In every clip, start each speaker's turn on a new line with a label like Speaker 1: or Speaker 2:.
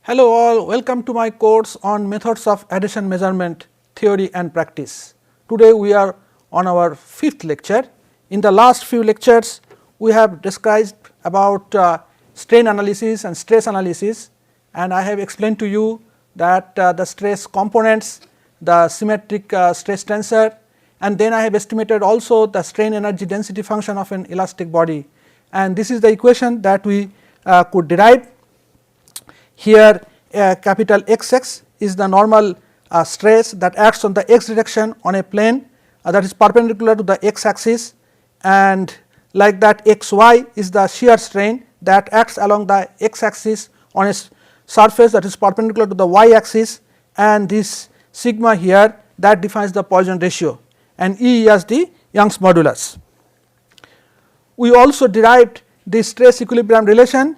Speaker 1: Hello all, welcome to my course on methods of adhesion measurement theory and practice. Today we are on our 5th lecture. In the last few lectures we have described about strain analysis and stress analysis, and I have explained to you that the stress components, the symmetric stress tensor, and then I have estimated also the strain energy density function of an elastic body, and this is the equation that we could derive. Here capital XX is the normal stress that acts on the x direction on a plane that is perpendicular to the x axis, and like that XY is the shear strain that acts along the x axis on a surface that is perpendicular to the y axis, and this sigma here that defines the Poisson ratio, and E as the Young's modulus. We also derived the stress equilibrium relation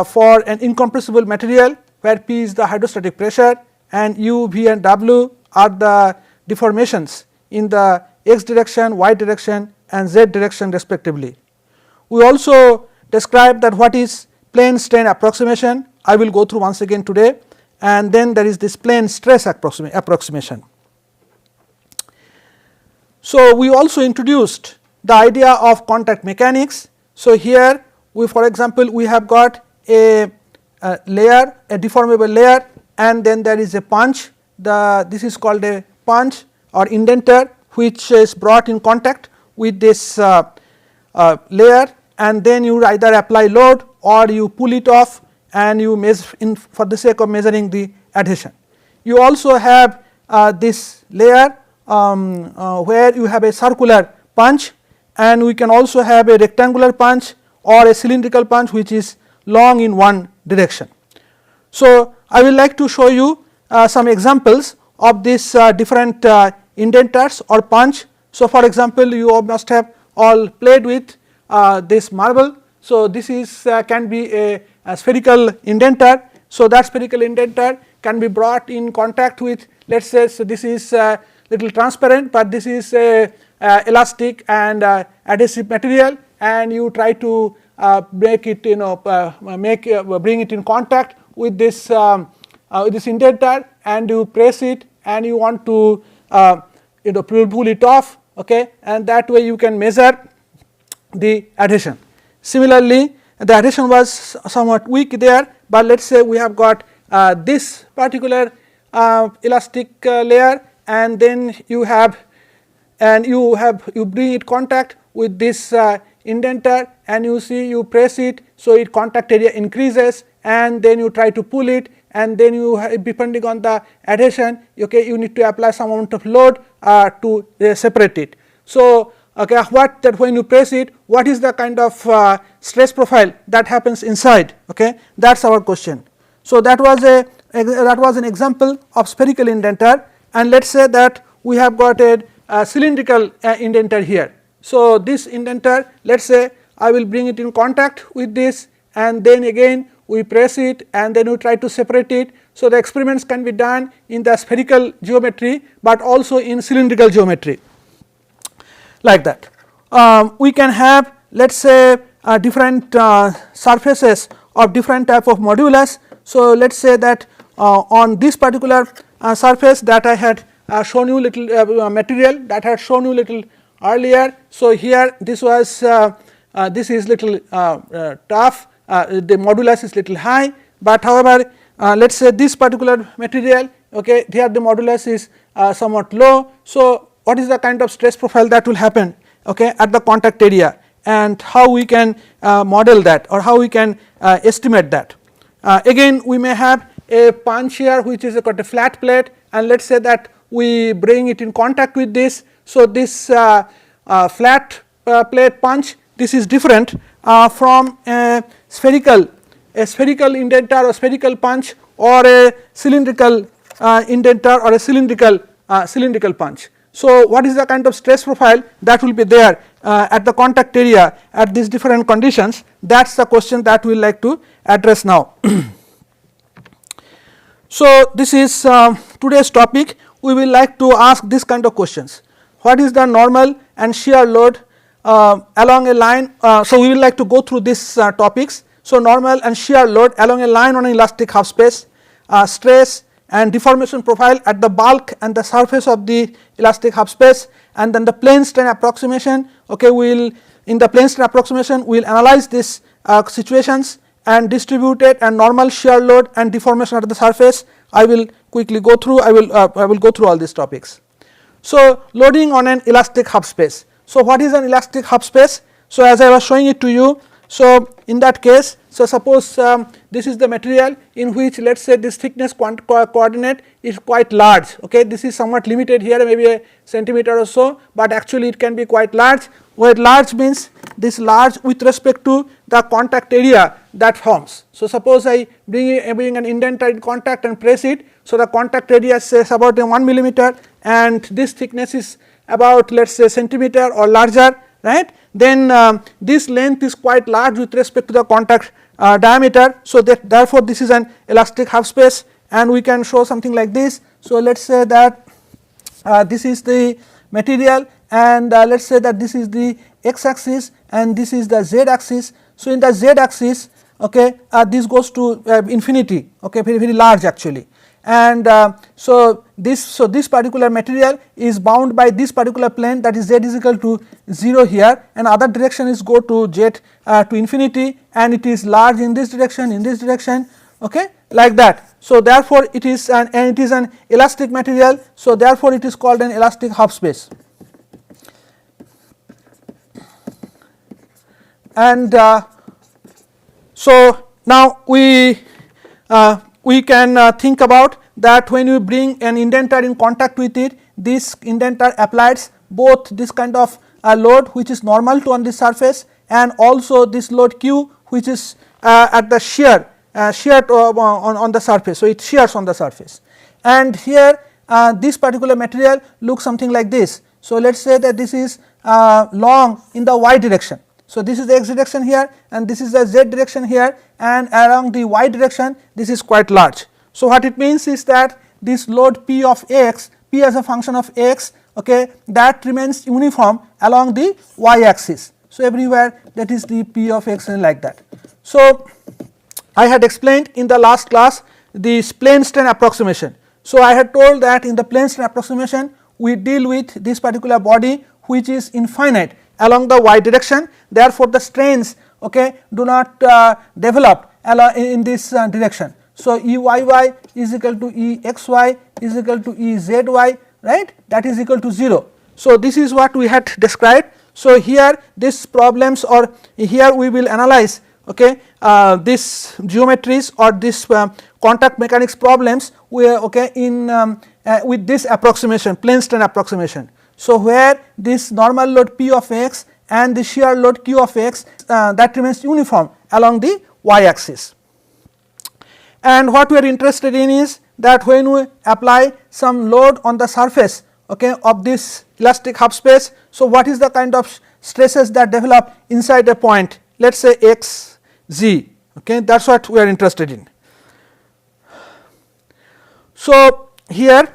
Speaker 1: for an incompressible material where P is the hydrostatic pressure and U, V and W are the deformations in the x direction, y direction and z direction respectively. We also described that what is plane strain approximation. I will go through once again today, and then there is this plane stress approximation. So, we also introduced the idea of contact mechanics. So, here we, for example, we have got a layer, a deformable layer, and then there is a punch. This is called a punch or indenter, which is brought in contact with this layer, and then you either apply load or you pull it off and you measure for the sake of measuring the adhesion. You also have this layer where you have a circular punch, and we can also have a rectangular punch or a cylindrical punch which is long in one direction. So, I will like to show you some examples of these different indenters or punch. So, for example, you must have all played with this marble. So, this is can be a spherical indenter. So, that spherical indenter can be brought in contact with, let us say, so this is little transparent, but this is a elastic and adhesive material, and you try to make it bring it in contact with this indenter, and you press it and you want to pull it off, okay, and that way you can measure the adhesion. Similarly, the adhesion was somewhat weak there, but let us say we have got this particular elastic layer, and then you bring it contact with this indenter, and you see you press it, so it contact area increases, and then you try to pull it, and then you depending on the adhesion, okay, you need to apply some amount of load to separate it. So, okay, when you press it, what is the kind of stress profile that happens inside, okay, that is our question. So, that was an example of spherical indenter, and let us say that we have got a cylindrical indenter here. So, this indenter, let us say I will bring it in contact with this, and then again we press it, and then we try to separate it. So, the experiments can be done in the spherical geometry, but also in cylindrical geometry like that. We can have, let us say, different surfaces of different type of modulus. So, let us say that on this particular surface that I had shown you little material that I had shown you little earlier. So, here this was this is little tough, the modulus is little high, but however let us say this particular material, okay, here the modulus is somewhat low. So, what is the kind of stress profile that will happen, okay, at the contact area, and how we can model that, or how we can estimate that. Again we may have a punch here which is got a flat plate, and let us say that we bring it in contact with this. So, this flat plate punch, this is different from a spherical indenter or spherical punch, or a cylindrical indenter or a cylindrical punch. So, what is the kind of stress profile that will be there at the contact area at these different conditions? That is the question that we will like to address now. So, this is today's topic. We will like to ask this kind of questions. What is the normal and shear load along a line? So, we will like to go through these topics. So, normal and shear load along a line on an elastic half space. stress and deformation profile at the bulk and the surface of the elastic half space, and then the plane strain approximation. Okay, we will in the plane strain approximation we will analyze these situations and distributed and normal shear load and deformation at the surface. I will quickly go through, I will go through all these topics. So, loading on an elastic half space. So, what is an elastic half space? So, as I was showing it to you, so in that case, so suppose this is the material in which let us say this thickness coordinate is quite large. Okay, this is somewhat limited here, maybe a centimeter or so, but actually it can be quite large, where large means this large with respect to the contact area that forms. So, suppose I bring an indenter in contact and press it, so the contact area says about 1 millimeter and this thickness is about let us say centimeter or larger, right. Then this length is quite large with respect to the contact diameter. So, that therefore, this is an elastic half space and we can show something like this. So, let us say that this is the material and let us say that this is the x axis and this is the z axis. So, in the z axis, okay, this goes to infinity, okay, very large actually, and so this particular material is bound by this particular plane, that is z is equal to 0 here, and other direction is go to z to infinity, and it is large in this direction, okay, like that. So, therefore, it is an elastic material. So, therefore, it is called an elastic half space. And so, now we can think about that when you bring an indenter in contact with it, this indenter applies both this kind of load which is normal to on the surface and also this load Q which is at the shear on the surface. So, it shears on the surface, and here this particular material looks something like this. So, let us say that this is long in the y direction. So, this is the x direction here and this is the z direction here, and along the y direction this is quite large. So, what it means is that this load P of x, P as a function of x, okay, that remains uniform along the y axis. So, everywhere that is the P of x and like that. So, I had explained in the last class the plane strain approximation. So, I had told that in the plane strain approximation we deal with this particular body which is infinite along the y direction, therefore, the strains, okay, do not develop in this direction. So, Eyy is equal to Exy is equal to Ezy, right, that is equal to 0. So, this is what we had described. So, here these problems, or here we will analyze, okay, this geometries or this contact mechanics problems okay, in with this approximation, plane strain approximation. So, where this normal load P of x and the shear load Q of x that remains uniform along the y axis. And what we are interested in is that when we apply some load on the surface, okay, of this elastic half space, so what is the kind of stresses that develop inside a point, let us say x z, okay, that is what we are interested in. So, here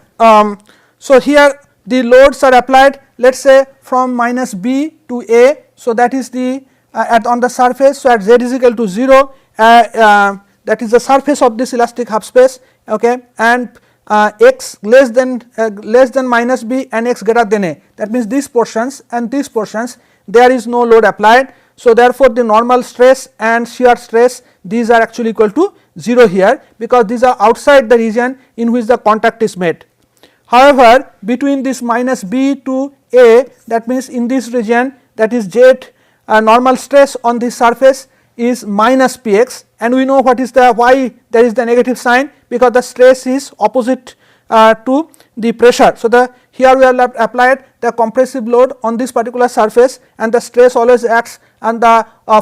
Speaker 1: the loads are applied, let us say from minus b to a. So, that is the on the surface. So, at z is equal to 0, that is the surface of this elastic half space, okay, and x less than minus b and x greater than a, that means these portions and these portions there is no load applied. So, therefore, the normal stress and shear stress, these are actually equal to 0 here, because these are outside the region in which the contact is made. However, between this minus b to a, that means in this region, that is z normal stress on this surface is minus px, and we know what is the why there is the negative sign, because the stress is opposite to the pressure. So, here we have applied the compressive load on this particular surface, and the stress always acts and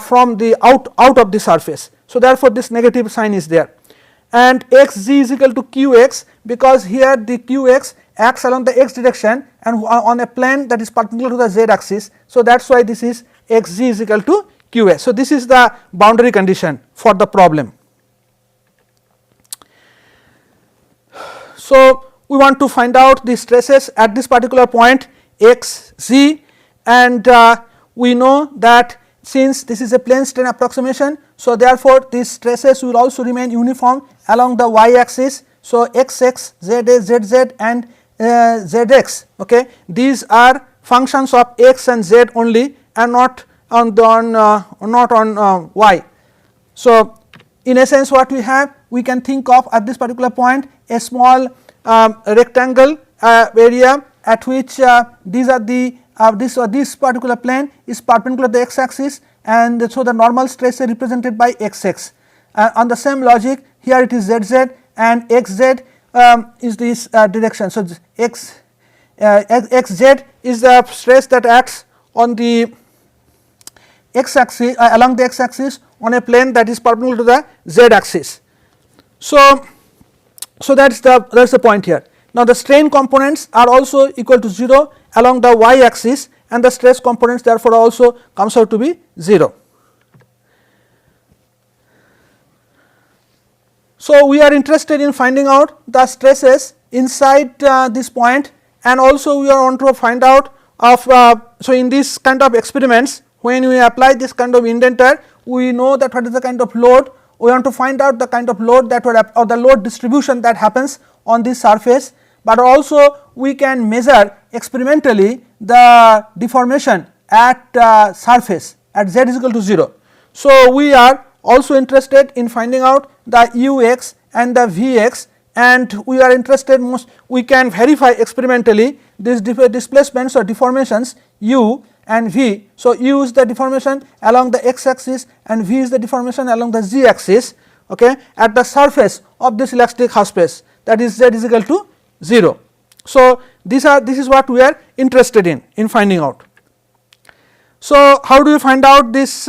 Speaker 1: from the out of the surface. So, therefore, this negative sign is there, and xz is equal to qx, because here the qx acts along the x direction and on a plane that is perpendicular to the z axis. So, that is why this is xz is equal to qs. So, this is the boundary condition for the problem. So, we want to find out the stresses at this particular point x z, and we know that since this is a plane strain approximation. So, therefore, these stresses will also remain uniform along the y axis, So, xx, za, zz and zx, okay. These are functions of x and z only and not on y. So, in essence what we have, we can think of at this particular point a small rectangle area at which these are the this particular plane is perpendicular to the x axis, and so the normal stress is represented by xx. On the same logic, here it is zz and xz is this direction. So, xz is the stress that acts on the x axis along the x axis on a plane that is perpendicular to the z axis. So, that is the point here. Now, the strain components are also equal to 0 along the y axis, and the stress components therefore also comes out to be 0. So, we are interested in finding out the stresses inside this point, and also we want to find out of so in this kind of experiments, when we apply this kind of indenter, we know that what is the kind of load. We want to find out the kind of load that would or the load distribution that happens on this surface, but also we can measure experimentally the deformation at surface at z is equal to 0. So, we are also interested in finding out the ux and the vx, and we are interested we can verify experimentally these displacements or deformations u and v. So, u is the deformation along the x axis and v is the deformation along the z axis, okay, at the surface of this elastic half space, that is z is equal to 0. So, this is what we are interested in finding out. So, how do you find out this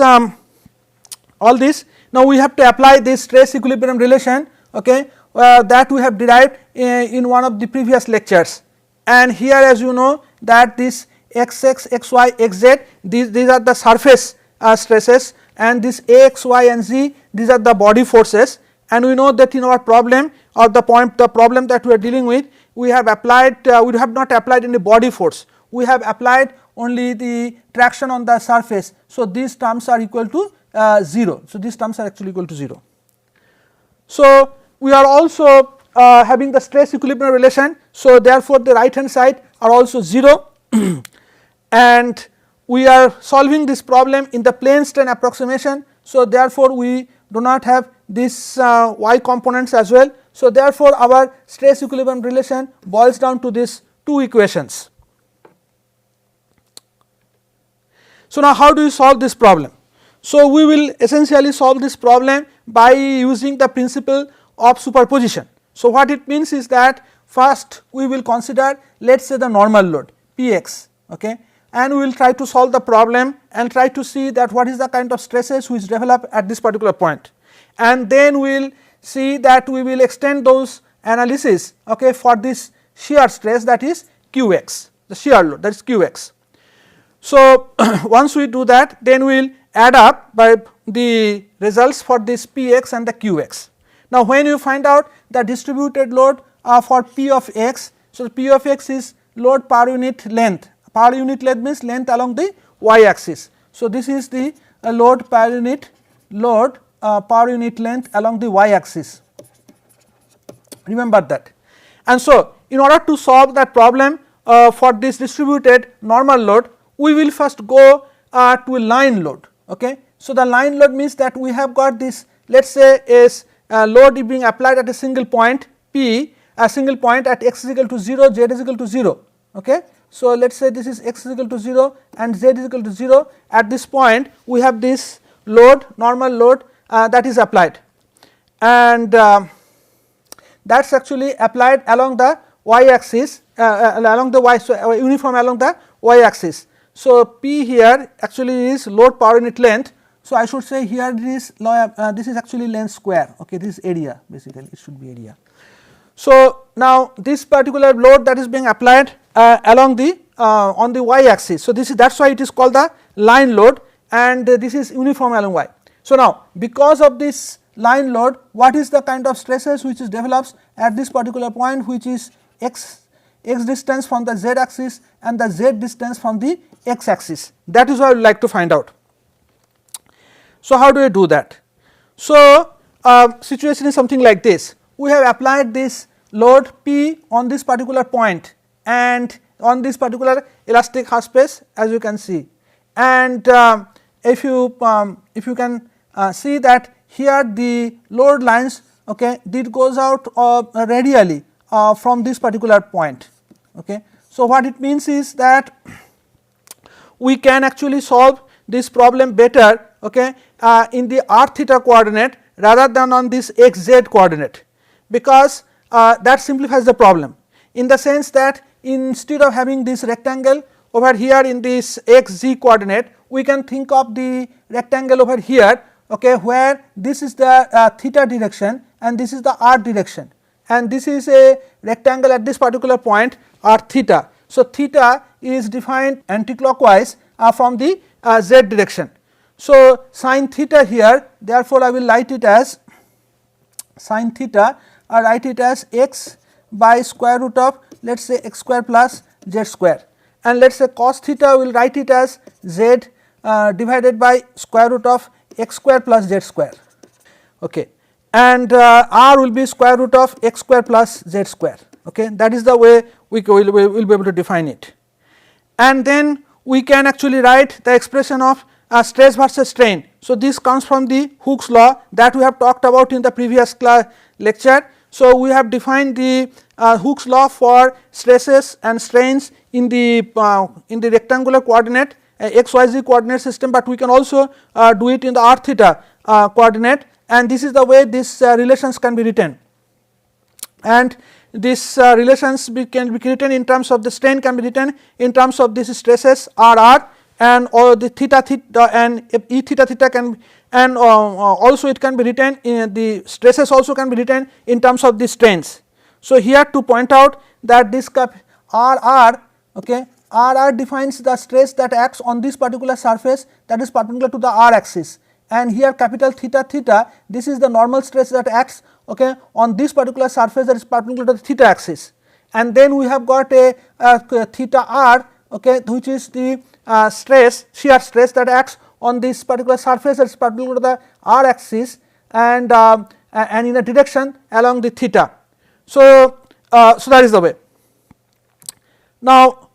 Speaker 1: all this? Now, we have to apply this stress equilibrium relation, okay, that we have derived in one of the previous lectures, and here as you know that this xx, xy, xz, these are the surface stresses, and this a, x, y and z, these are the body forces, and we know that in our problem or the problem that we are dealing with, we have applied we have not applied any body force, we have applied only the traction on the surface. So, these terms are equal to 0. So, these terms are actually equal to 0. So, we are also having the stress equilibrium relation. So, therefore, the right hand side are also 0 and we are solving this problem in the plane strain approximation. So, therefore, we do not have this y components as well. So, therefore, our stress equilibrium relation boils down to these two equations. So, now how do you solve this problem? So, we will essentially solve this problem by using the principle of superposition. So, what it means is that first we will consider, let us say, the normal load Px, okay, and we will try to solve the problem and try to see that what is the kind of stresses which develop at this particular point, and then we will see that we will extend those analysis, okay, for this shear stress, that is Qx, the shear load, that is Qx. So, once we do that, then we will add up by the results for this Px and the Qx. Now, when you find out the distributed load for P of x, so P of x is load per unit length. Per unit length means length along the y axis. So, this is the load per unit length along the y axis, remember that. And so, in order to solve that problem for this distributed normal load, we will first go to a line load, okay. So, the line load means that we have got this, let us say, is load is being applied at a single point P, a single point at x is equal to 0, z is equal to 0, okay. So, let us say this is x is equal to 0 and z is equal to 0. At this point we have this load, normal load that is applied, and that is actually applied along the y axis, along the y, so uniform along the y axis. So, P here actually is load per unit length. So, I should say here this is actually length square, okay, this is area, basically it should be area. So, now this particular load that is being applied along the on the y axis. So, this is, that is why it is called the line load, and this is uniform along y. So, now because of this line load, what is the kind of stresses which is develops at this particular point, which is x distance from the z axis and the z distance from the x axis, that is what I would like to find out. So, how do I do that? So, situation is something like this. we have applied this load P on this particular point and on this particular elastic half space, as you can see. And if you can see that here the load lines, okay, it goes out radially from this particular point. Okay. So, what it means is that we can actually solve this problem better, okay, in the r theta coordinate rather than on this x z coordinate, because that simplifies the problem in the sense that instead of having this rectangle over here in this x z coordinate, we can think of the rectangle over here, okay, where this is the theta direction and this is the r direction, and this is a rectangle at this particular point r theta. So, theta is defined anticlockwise from the z direction. So, sin theta here, therefore, I will write it as sin theta, I write it as x by square root of, let us say, x square plus z square, and let us say cos theta, we will write it as z divided by square root of x square plus z square, okay, and r will be square root of x square plus z square. Okay. That is the way we will be able to define it, and then we can actually write the expression of stress versus strain. So, this comes from the Hooke's law that we have talked about in the previous lecture. So, we have defined the Hooke's law for stresses and strains in the rectangular coordinate xyz coordinate system, but we can also do it in the r theta coordinate, and this is the way these relations can be written. And these relations can be written in terms of the strain, can be written in terms of this stresses r r, and or the theta theta and e theta theta can, and also it can be written in the stresses also can be written in terms of the strains. So, here to point out that this r r, okay, r r defines the stress that acts on this particular surface, that is perpendicular to the r axis, and here capital theta theta, this is the normal stress that acts, okay, on this particular surface that is perpendicular to the theta axis, and then we have got a theta r, okay, which is the stress, shear stress that acts on this particular surface that is perpendicular to the r axis, and in a direction along the theta. So, so that is the way. Now,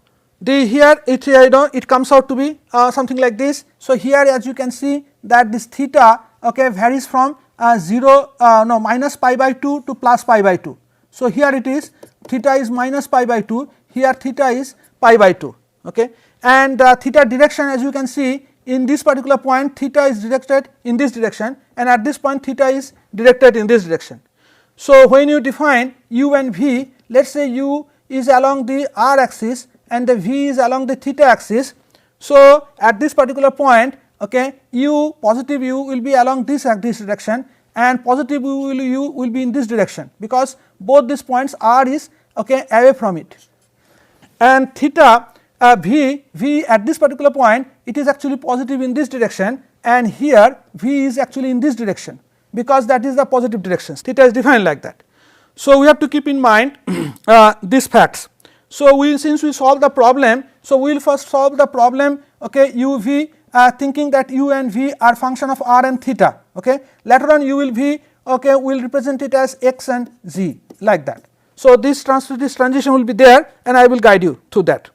Speaker 1: here it comes out to be something like this. So, here as you can see that this theta, okay, varies from minus pi by 2 to plus pi by 2. So, here it is theta is minus pi by 2, here theta is pi by 2, okay, and theta direction, as you can see in this particular point, theta is directed in this direction, and at this point theta is directed in this direction. So, when you define u and v, let us say u is along the r axis and the v is along the theta axis. So, at this particular point, okay, u, positive u will be along this direction, and positive u will be in this direction, because both these points r is, okay, away from it, and theta v at this particular point, it is actually positive in this direction, and here v is actually in this direction, because that is the positive direction, theta is defined like that. So, we have to keep in mind these facts. So, since we solve the problem, so we will first solve the problem, okay, u v, thinking that u and v are function of r and theta, okay. Later on u will v, okay, we will represent it as x and z, like that. So, this transition will be there, and I will guide you through that.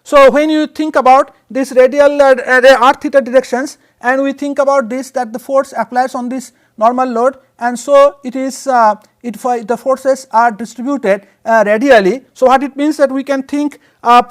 Speaker 1: So, when you think about this radial r theta directions, and we think about this, that the force applies on this normal load, and so it is the forces are distributed radially. So, what it means that we can think,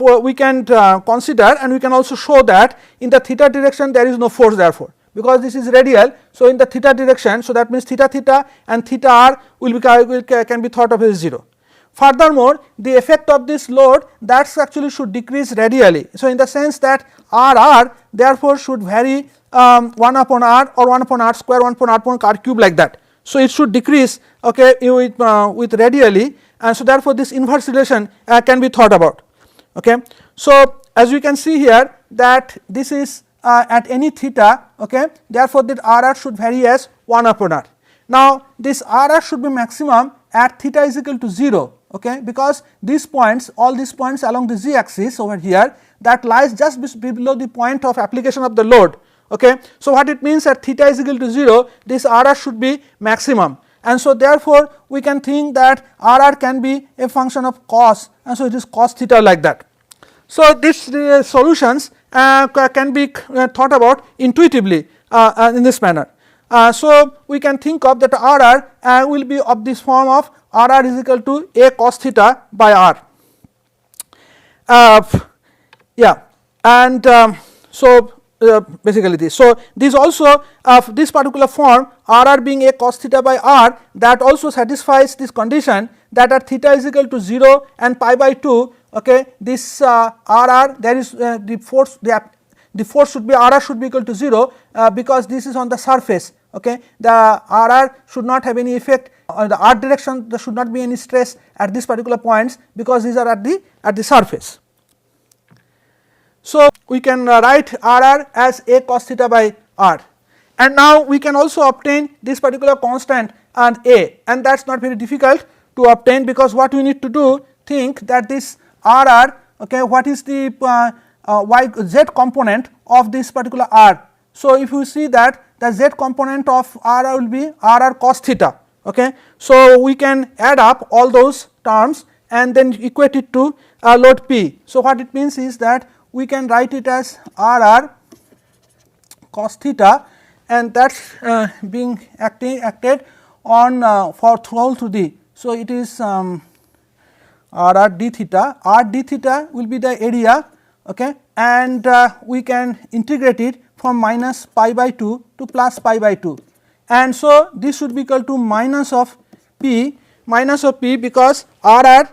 Speaker 1: we can consider, and we can also show that in the theta direction there is no force, therefore, because this is radial. So, in the theta direction, so that means theta theta and theta r can be thought of as 0. Furthermore, the effect of this load that actually should decrease radially. So, in the sense that r r therefore should vary 1 upon r or 1 upon r square, 1 upon r cube, like that. So, it should decrease, okay, with radially, and so therefore, this inverse relation can be thought about. Okay. So, as you can see here that this is at any theta, okay, therefore, that r r should vary as 1 upon r. Now, this r r should be maximum at theta is equal to 0, okay, because these points, all these points along the z axis over here, that lies just below the point of application of the load, okay. So, what it means at theta is equal to 0, this r r should be maximum, and so therefore, we can think that r r can be a function of cos, and so it is cos theta like that. So, these solutions can be thought about intuitively in this manner. So, we can think of that r r will be of this form of r r is equal to a cos theta by r. Yeah, and so basically this. So, this also this particular form r r being a cos theta by r, that also satisfies this condition that at theta is equal to 0 and pi by 2, okay, this r r, there is the force should be r r should be equal to 0 because this is on the surface, okay. The r r should not have any effect on the r direction, there should not be any stress at this particular points because these are at the surface. So, we can write r r as a cos theta by r, and now we can also obtain this particular constant and a, and that is not very difficult to obtain, because what we need to do, think that this r r, okay, what is the z component of this particular r. So, if you see that the z component of r r will be r r cos theta, okay. So, we can add up all those terms and then equate it to load p. So, what it means is that we can write it as r r cos theta, and that is being acted on for throughout to the. So, it is r r d theta, r d theta will be the area, okay, and we can integrate it from minus pi by 2 to plus pi by 2, and so this should be equal to minus of p because r r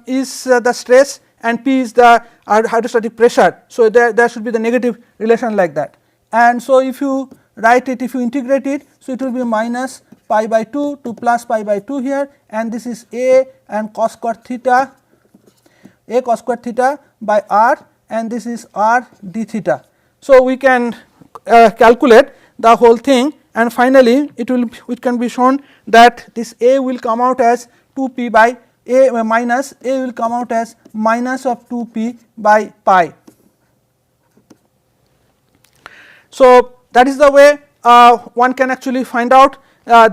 Speaker 1: is the stress and p is the hydrostatic pressure. So, there should be the negative relation like that, and so if you write it, if you integrate it, so it will be minus pi by 2 to plus pi by 2 here, and this is a and cos square theta, a cos square theta by r, and this is r d theta. So, we can calculate the whole thing, and finally, it can be shown that this a will come out as 2 p by a minus a will come out as minus of 2 p by pi. So, that is the way one can actually find out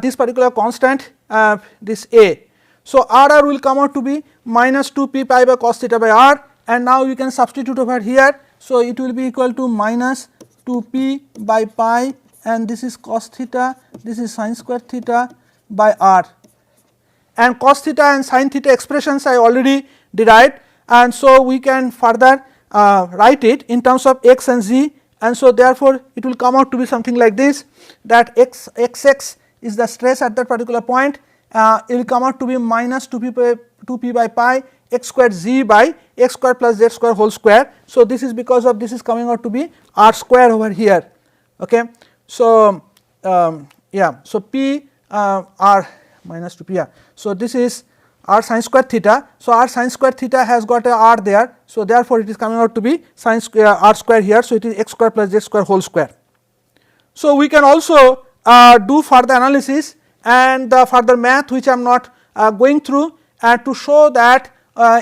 Speaker 1: this particular constant, this a. So, r r will come out to be minus 2 p pi by cos theta by r, and now you can substitute over here. So, it will be equal to minus 2 p by pi, and this is cos theta, this is sin square theta by r, and cos theta and sin theta expressions I already derived, and so we can further write it in terms of x and z, and so therefore, it will come out to be something like this, that x is the stress at that particular point, it will come out to be minus 2 p by pi x square z by x square plus z square whole square. So, this is because of this is coming out to be r square over here, okay. So, yeah, so p r minus 2 p, yeah. So, this is r sin square theta. So, r sin square theta has got a r there. So, therefore, it is coming out to be sin square r square here. So, it is x square plus z square whole square. So, we can also do further analysis and further math, which I am not going through, to show that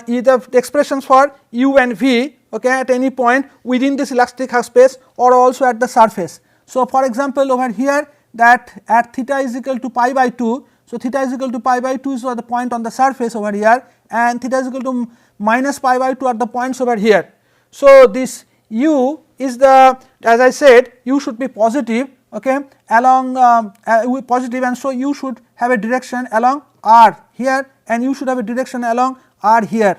Speaker 1: either the expressions for u and v, okay, at any point within this elastic space or also at the surface. So, for example, over here that at theta is equal to pi by 2. So, theta is equal to pi by 2 is the point on the surface over here, and theta is equal to minus pi by 2 are the points over here. So, this u is the, as I said, u should be positive, okay, along positive, and so you should have a direction along r here, and you should have a direction along r here.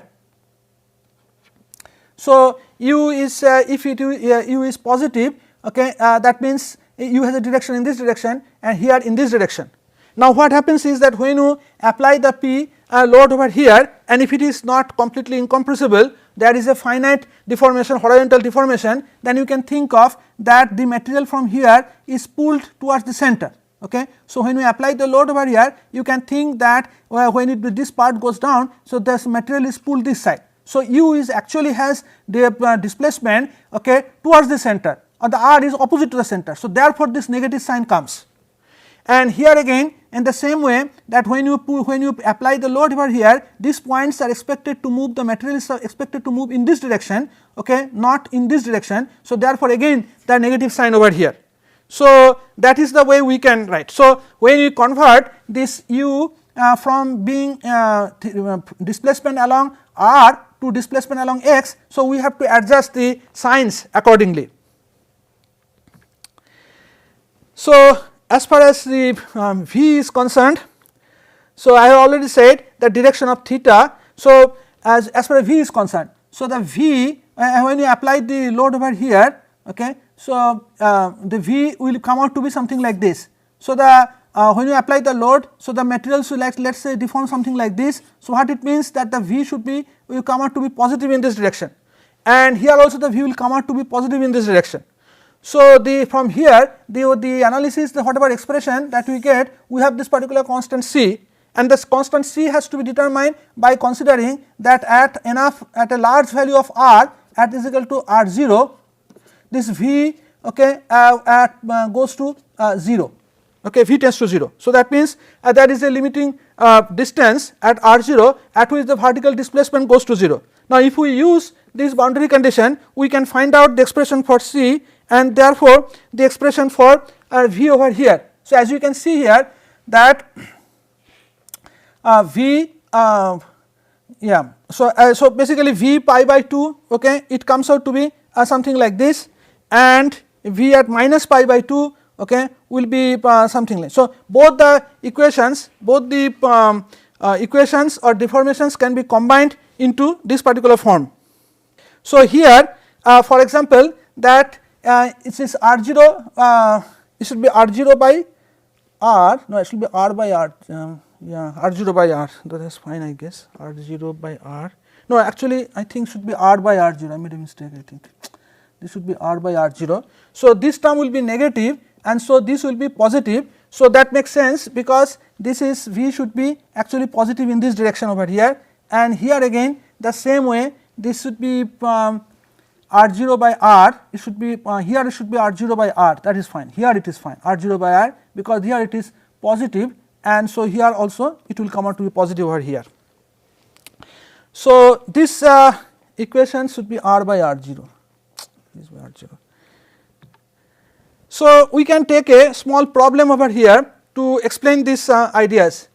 Speaker 1: So, u is if it u is positive, okay, that means u has a direction in this direction and here in this direction. Now, what happens is that when you apply the p load over here, and if it is not completely incompressible, there is a finite deformation, horizontal deformation, then you can think of that the material from here is pulled towards the center, okay. So, when we apply the load over here, you can think that when this part goes down, so this material is pulled this side. So, u is actually has the displacement, okay, towards the center, and the r is opposite to the center. So, therefore, this negative sign comes. And here again, in the same way that when you apply the load over here, these points are expected to move, the material is expected to move in this direction, okay, not in this direction. So, therefore, again the negative sign over here. So, that is the way we can write. So, when we convert this u from being displacement along r to displacement along x, so we have to adjust the signs accordingly. So, as far as the v is concerned, so I have already said the direction of theta. So, as far as v is concerned, so the v when you apply the load over here, okay, so the v will come out to be something like this. So, the when you apply the load, so the materials will let us say deform something like this. So, what it means that the v should be will come out to be positive in this direction, and here also the v will come out to be positive in this direction. So, the from here the analysis, the whatever expression that we get, we have this particular constant c, and this constant c has to be determined by considering that at a large value of r at is equal to r0, this v, okay, goes to 0, okay, v tends to 0. So, that means that is a limiting distance at r0 at which the vertical displacement goes to 0. Now, if we use this boundary condition, we can find out the expression for c, and therefore, the expression for v over here. So, as you can see here that v yeah, so basically v pi by 2, okay, it comes out to be something like this, and v at minus pi by 2, okay, will be something like. So, both the equations or deformations can be combined into this particular form. So, here for example, that it is r0, it should be r0 by r, no, it should be r by r, yeah, r0 by r, that is fine, I guess, r0 by r, no, actually I think should be r by r0, I made a mistake, I think this should be r by r0. So, this term will be negative, and so this will be positive. So, that makes sense, because this is v should be actually positive in this direction over here, and here again the same way this should be r0 by r, it should be here it should be r0 by r, that is fine, here it is fine r0 by r, because here it is positive, and so here also it will come out to be positive over here. So, this equation should be r by r0, this by r0. So, we can take a small problem over here to explain these ideas.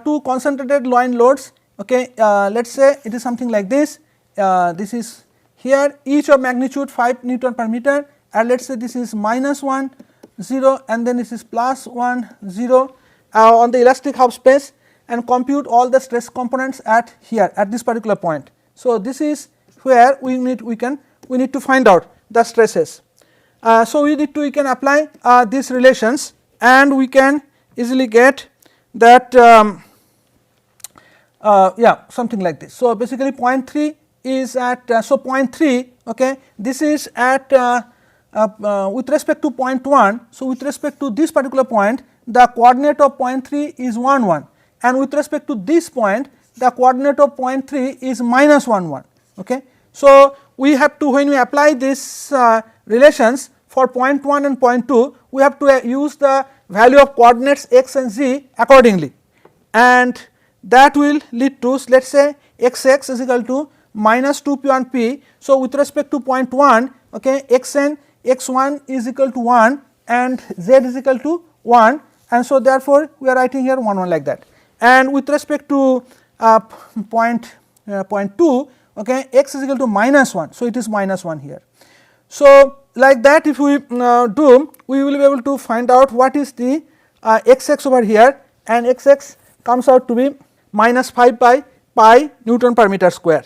Speaker 1: Two concentrated line loads, okay, let us say it is something like this, this is here each of magnitude 5 Newton per meter, and let us say this is minus 1 0 and then this is plus 1 0 on the elastic half space, and compute all the stress components at here at this particular point. So, this is where we need to find out the stresses. So, we can apply these relations, and we can easily get that yeah, something like this. So, basically point 3 is at so point 3, okay, this is at with respect to point 1. So, with respect to this particular point, the coordinate of point 3 is 1 1, and with respect to this point the coordinate of point 3 is minus 1 1, okay. So, we have to, when we apply this relations for point 1 and point 2, we have to use the value of coordinates x and z accordingly, and that will lead to, let us say x x is equal to minus 2 p 1 p. So, with respect to point 1, okay, x n x1 is equal to 1 and z is equal to 1, and so therefore, we are writing here 1 1 like that, and with respect to point 2, okay, x is equal to minus 1. So, it is minus 1 here. So, like that if we do, we will be able to find out what is the x x over here, and x x comes out to be minus 5 by pi Newton per meter square.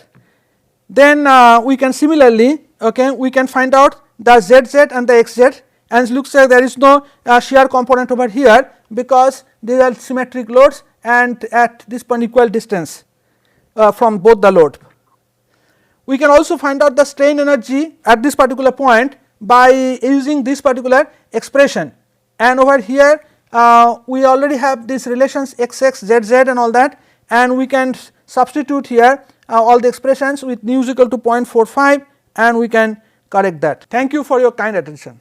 Speaker 1: Then we can similarly, okay, we can find out the z z and the x z, and it looks like there is no shear component over here, because these are symmetric loads and at this point equal distance from both the load. We can also find out the strain energy at this particular point by using this particular expression, and over here we already have these relations x x z z and all that, and we can substitute here all the expressions with nu is equal to 0.45, and we can correct that. Thank you for your kind attention.